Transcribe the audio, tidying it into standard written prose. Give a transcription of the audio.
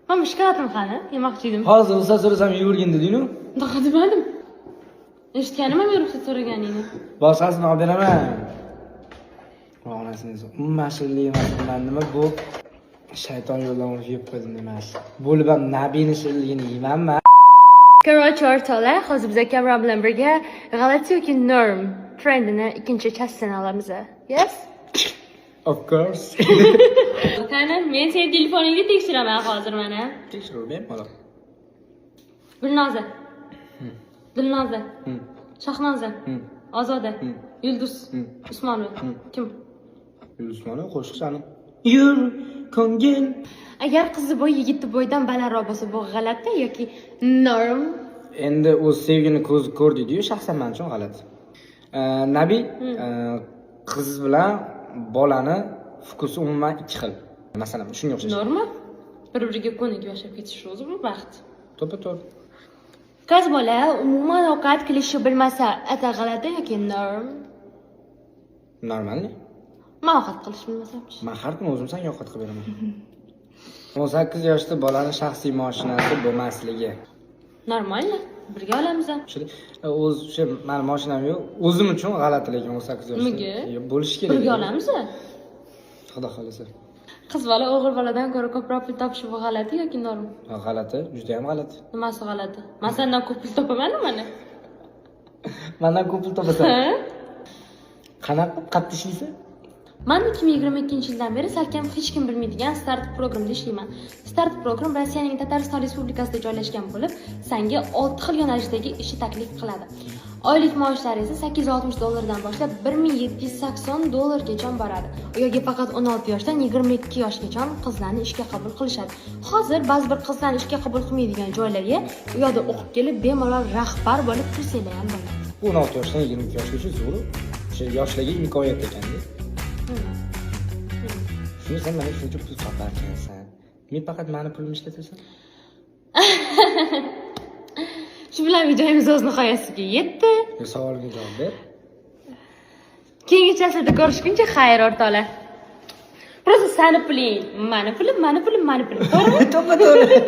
Men shikoyatim qani? Yemoqchi edim. Hozir ruxsat so'rasam yugurgin deding-ku. Daqa demadim. Eshitganim ham ruxsat so'raganingni. Boshqasini olib beraman. Onasini mashhurlik emas, nima bu shayton yo'ldan yeb qo'ydim emas. Bo'lib ham nabiyni shirinligini yeymanmi? Короче, o'rtoqlar, hozir biz kamera bilan birga g'alati yoki norm trendini ikkinchi kasbini olamiz. Yes? Of course. Qani, men sening telefoningni tekshiraman hozir mana. Tekshirib bolam. Gulnoza. Dilnoza. Shahnoza. Ozoda. Yulduz. Usmonova. Kim? Yulduzmonov qo'shiqchani. Yur, ko'ngil. Agar qizi bo'y yigitni bo'ydan balandroq bo'lsa, bu g'alati yoki norm? Endi o'z sevgini ko'z ko'rdi-yu, shaxsan men uchun g'alati. Nabiy qiz bilan bolani fokusi umuman ikki xil. Masalan, shunga o'xshash. Norma? Bir-biriga ko'nikib yashab ketish o'zi bu baxt. To'ppa-to'g'ri. Qiz bola umuman ovqat qilishni bilmasa, ata g'alati yoki norm? Normalniy. Men ovqat qilishni bilmasam-chi. Men har kuni o'zim senga ovqat qilib beraman. 18 yoshda bolani shaxsiy mashinasi bo'lmasligi. Normalmi? Birga olamiz. O'zi meni mashinam yo'q. O'zim uchun g'alati lekin 18 yoshda. Nimaga? Bo'lish kerak. Birga olamiz. Xudo xolasa. Qiz bola o'g'il boladan ko'ra ko'proq pul topishi bu g'alati yoki norm? G'alati, juda ham g'alati. Nimasi g'alati? Men sendan ko'p pul topamanmi mana? Mendan ko'p pul topasan. Qanaqa qattiq ishlaysan? Men 2022-yildan beri salkam hech kim bilmaydigan Start programda ishlayman. Start program Rossiyaning Tatariston Respublikasida joylashgan bo'lib, senga 6 xil yo'nalishdagi ishni taklif qiladi. Oylik maoshlari esa $860 dan boshlab $1780 gacha boradi. Yoki faqat 16 yoshdan 22 yoshgacha qizlarni ishga qabul qilishadi. Hozir ba'zi bir qizlarni ishga qabul qilmaydigan joylarga u yoqda o'qib kelib, bemalol rahbar bo'lib tursalar ham bo'ladi. 16 yoshdan 22 yoshgacha zo'r. O'sha yoshlarga imkoniyat ekanda. Shuni sen mana shuncha pul toparkansan. Men faqat meni pulimni ishlatasan. Shu bilan videomiz o'z nihoyasiga yetdi. Savolga javob ber. Keyingi chasada ko'rishguncha xayr o'rtoqlar. Просто sani puling, mani pulim, mani pulim, mani pulim. To'g'ri.